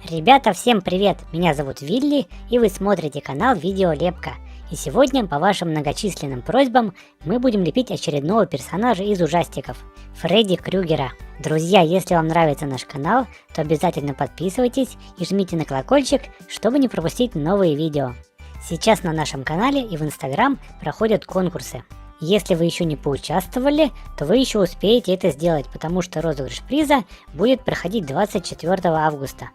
Ребята, всем привет! Меня зовут Вилли, и вы смотрите канал Видеолепка. И сегодня, по вашим многочисленным просьбам, мы будем лепить очередного персонажа из ужастиков – Фредди Крюгера. Друзья, если вам нравится наш канал, то обязательно подписывайтесь и жмите на колокольчик, чтобы не пропустить новые видео. Сейчас на нашем канале и в Instagram проходят конкурсы. Если вы еще не поучаствовали, то вы еще успеете это сделать, потому что розыгрыш приза будет проходить 24 августа.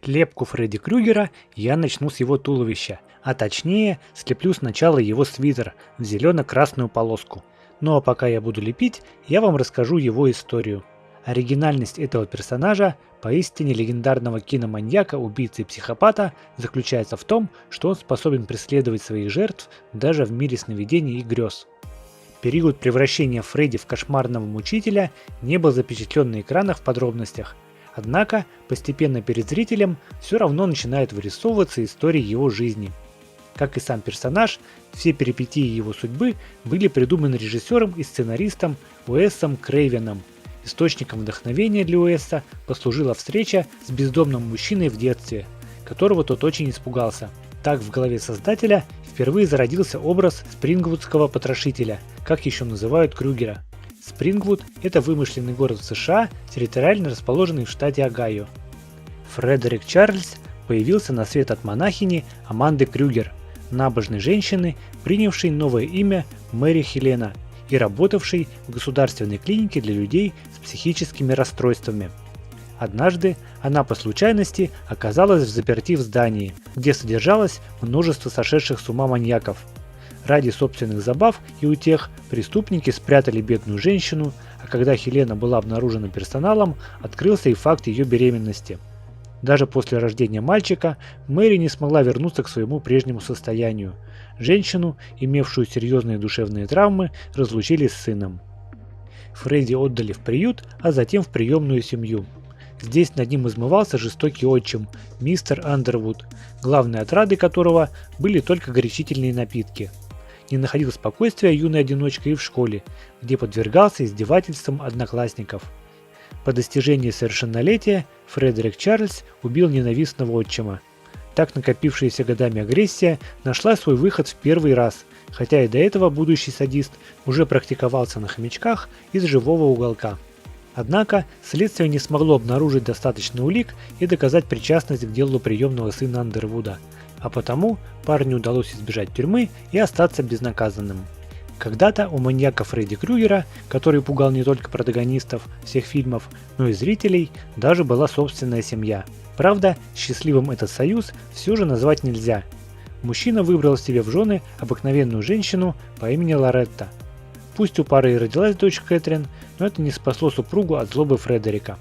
Лепку Фредди Крюгера я начну с его туловища, а точнее слеплю сначала его свитер в зелено-красную полоску. Ну а пока я буду лепить, я вам расскажу его историю. Оригинальность этого персонажа, поистине легендарного киноманьяка, убийцы и психопата, заключается в том, что он способен преследовать своих жертв даже в мире сновидений и грез. Период превращения Фредди в кошмарного мучителя не был запечатлен на экранах в подробностях. Однако, постепенно перед зрителем все равно начинает вырисовываться история его жизни. Как и сам персонаж, все перипетии его судьбы были придуманы режиссером и сценаристом Уэсом Крейвеном. Источником вдохновения для Уэса послужила встреча с бездомным мужчиной в детстве, которого тот очень испугался. Так в голове создателя впервые зародился образ спрингвудского потрошителя, как еще называют Крюгера. Спрингвуд – это вымышленный город в США, территориально расположенный в штате Огайо. Фредерик Чарльз появился на свет от монахини Аманды Крюгер, набожной женщины, принявшей новое имя Мэри Хелена и работавшей в государственной клинике для людей с психическими расстройствами. Однажды она по случайности оказалась взаперти в здании, где содержалось множество сошедших с ума маньяков. Ради собственных забав и утех преступники спрятали бедную женщину, а когда Хелена была обнаружена персоналом, открылся и факт ее беременности. Даже после рождения мальчика Мэри не смогла вернуться к своему прежнему состоянию. Женщину, имевшую серьезные душевные травмы, разлучили с сыном. Фредди отдали в приют, а затем в приемную семью. Здесь над ним измывался жестокий отчим, мистер Андервуд, главной отрадой которого были только горячительные напитки. Не находил спокойствия юный одиночка и в школе, где подвергался издевательствам одноклассников. По достижении совершеннолетия Фредерик Чарльз убил ненавистного отчима. Так накопившаяся годами агрессия нашла свой выход в первый раз, хотя и до этого будущий садист уже практиковался на хомячках из живого уголка. Однако следствие не смогло обнаружить достаточно улик и доказать причастность к делу приемного сына Андервуда, а потому парню удалось избежать тюрьмы и остаться безнаказанным. Когда-то у маньяка Фредди Крюгера, который пугал не только протагонистов всех фильмов, но и зрителей, даже была собственная семья. Правда, счастливым этот союз все же назвать нельзя. Мужчина выбрал себе в жены обыкновенную женщину по имени Лоретта. Пусть у пары и родилась дочь Кэтрин, но это не спасло супругу от злобы Фредерика.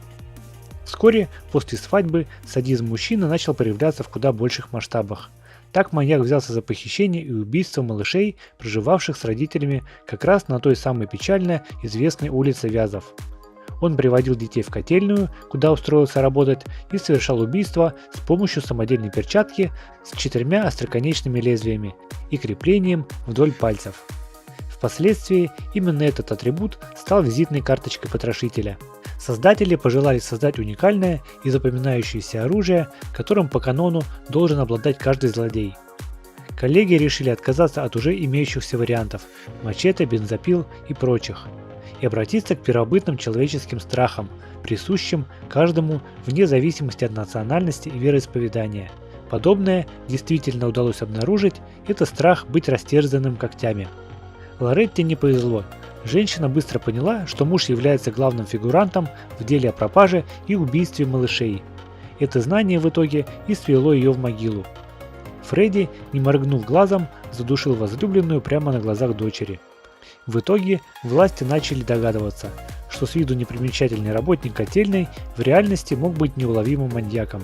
Вскоре после свадьбы садизм мужчины начал проявляться в куда больших масштабах. Так маньяк взялся за похищение и убийство малышей, проживавших с родителями как раз на той самой печально известной улице Вязов. Он приводил детей в котельную, куда устроился работать, и совершал убийство с помощью самодельной перчатки с 4 остроконечными лезвиями и креплением вдоль пальцев. Впоследствии именно этот атрибут стал визитной карточкой потрошителя. Создатели пожелали создать уникальное и запоминающееся оружие, которым по канону должен обладать каждый злодей. Коллеги решили отказаться от уже имеющихся вариантов – мачете, бензопил и прочих, и обратиться к первобытным человеческим страхам, присущим каждому вне зависимости от национальности и вероисповедания. Подобное действительно удалось обнаружить – это страх быть растерзанным когтями. Лоретте не повезло. Женщина быстро поняла, что муж является главным фигурантом в деле о пропаже и убийстве малышей. Это знание в итоге и свело ее в могилу. Фредди, не моргнув глазом, задушил возлюбленную прямо на глазах дочери. В итоге власти начали догадываться, что с виду непримечательный работник котельной в реальности мог быть неуловимым маньяком.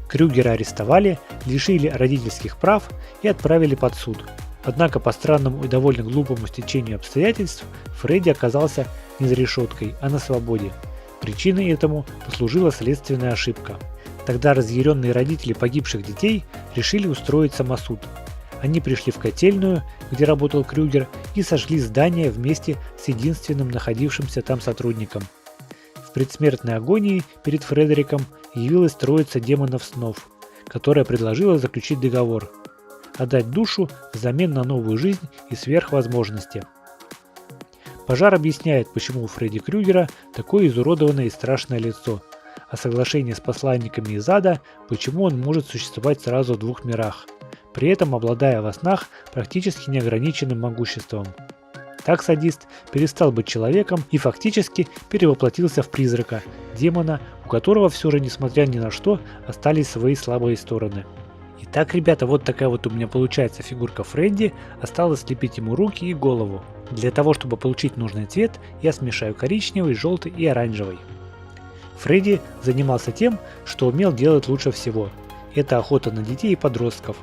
Крюгера арестовали, лишили родительских прав и отправили под суд. Однако по странному и довольно глупому стечению обстоятельств Фредди оказался не за решеткой, а на свободе. Причиной этому послужила следственная ошибка. Тогда разъяренные родители погибших детей решили устроить самосуд. Они пришли в котельную, где работал Крюгер, и сожгли здание вместе с единственным находившимся там сотрудником. В предсмертной агонии перед Фредериком явилась троица демонов снов, которая предложила заключить договор – отдать душу взамен на новую жизнь и сверхвозможности. Пожар объясняет, почему у Фредди Крюгера такое изуродованное и страшное лицо, а соглашение с посланниками из ада, почему он может существовать сразу в двух мирах, при этом обладая во снах практически неограниченным могуществом. Так садист перестал быть человеком и фактически перевоплотился в призрака, демона, у которого все же, несмотря ни на что, остались свои слабые стороны. Итак, ребята, вот такая вот у меня получается фигурка Фредди, осталось слепить ему руки и голову. Для того, чтобы получить нужный цвет, я смешаю коричневый, желтый и оранжевый. Фредди занимался тем, что умел делать лучше всего. Это охота на детей и подростков.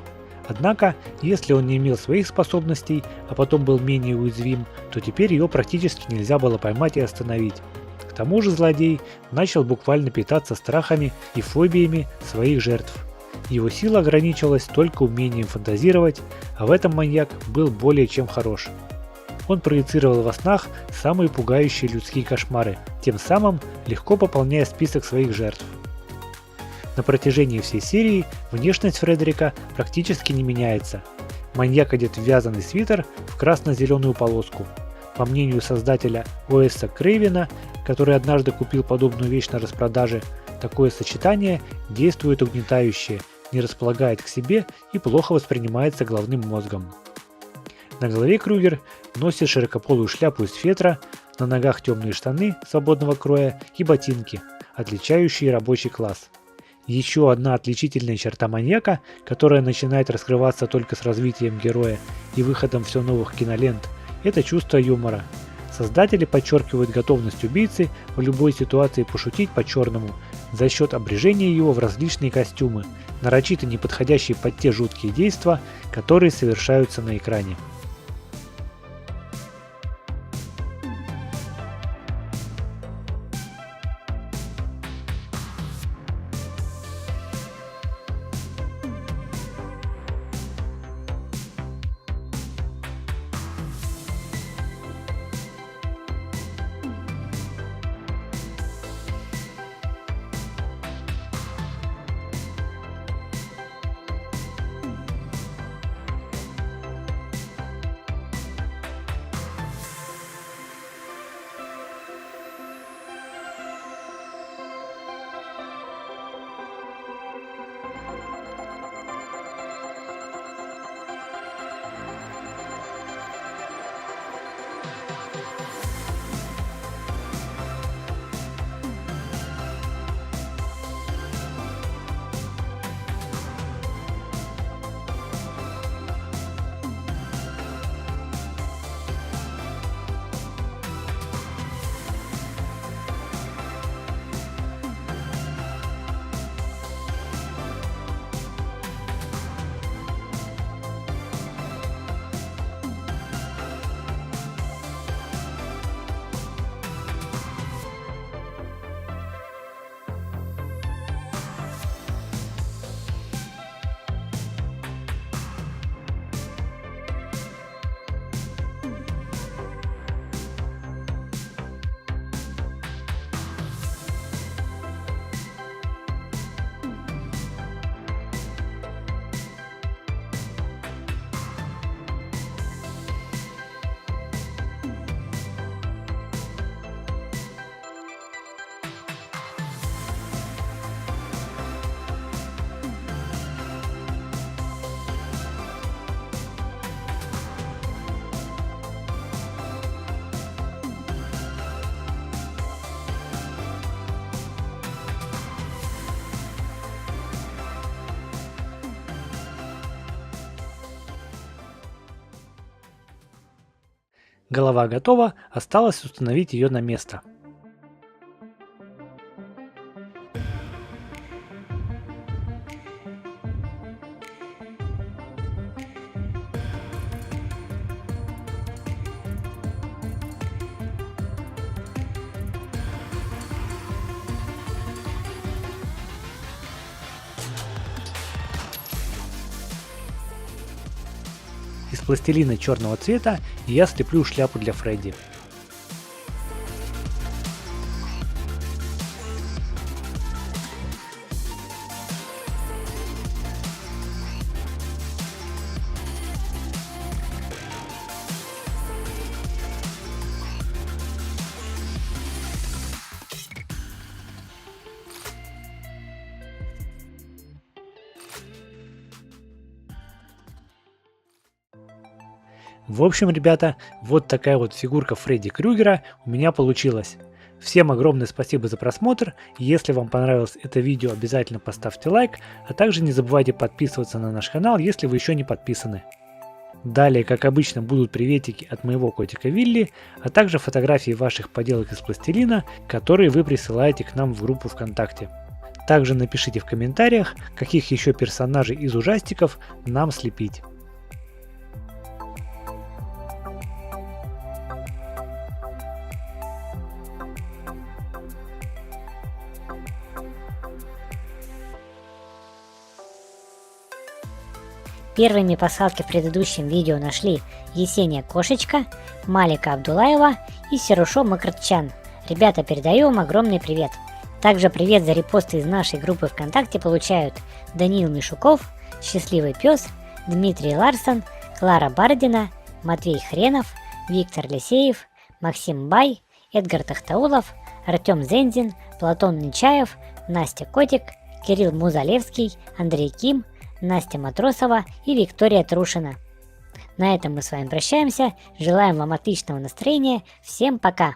Однако, если он не имел своих способностей, а потом был менее уязвим, то теперь его практически нельзя было поймать и остановить. К тому же злодей начал буквально питаться страхами и фобиями своих жертв. Его сила ограничивалась только умением фантазировать, а в этом маньяк был более чем хорош. Он проецировал во снах самые пугающие людские кошмары, тем самым легко пополняя список своих жертв. На протяжении всей серии внешность Фредерика практически не меняется. Маньяк одет в вязаный свитер в красно-зеленую полоску. По мнению создателя Уэса Крейвена, который однажды купил подобную вещь на распродаже, такое сочетание действует угнетающе, не располагает к себе и плохо воспринимается головным мозгом. На голове Крюгер носит широкополую шляпу из фетра, на ногах темные штаны свободного кроя и ботинки, отличающие рабочий класс. Еще одна отличительная черта маньяка, которая начинает раскрываться только с развитием героя и выходом все новых кинолент, это чувство юмора. Создатели подчеркивают готовность убийцы в любой ситуации пошутить по-черному за счет обрежения его в различные костюмы, нарочито не подходящие под те жуткие действия, которые совершаются на экране. Голова готова, осталось установить ее на место. из пластилина черного цвета я слеплю шляпу для Фредди. В общем, ребята, вот такая вот фигурка Фредди Крюгера у меня получилась. Всем огромное спасибо за просмотр. Если вам понравилось это видео, обязательно поставьте лайк, а также не забывайте подписываться на наш канал, если вы еще не подписаны. Далее, как обычно, будут приветики от моего котика Вилли, а также фотографии ваших поделок из пластилина, которые вы присылаете к нам в группу ВКонтакте. Также напишите в комментариях, каких еще персонажей из ужастиков нам слепить. Первыми пасхалки в предыдущем видео нашли Есения Кошечка, Малика Абдулаева и Серушо Макртчан. Ребята, передаю вам огромный привет. Также привет за репосты из нашей группы ВКонтакте получают Даниил Мишуков, Счастливый Пес, Дмитрий Ларсон, Клара Бардина, Матвей Хренов, Виктор Лисеев, Максим Бай, Эдгар Тахтаулов, Артем Зензин, Платон Нечаев, Настя Котик, Кирилл Музалевский, Андрей Ким, Настя Матросова и Виктория Трушина. На этом мы с вами прощаемся. Желаем вам отличного настроения. Всем пока!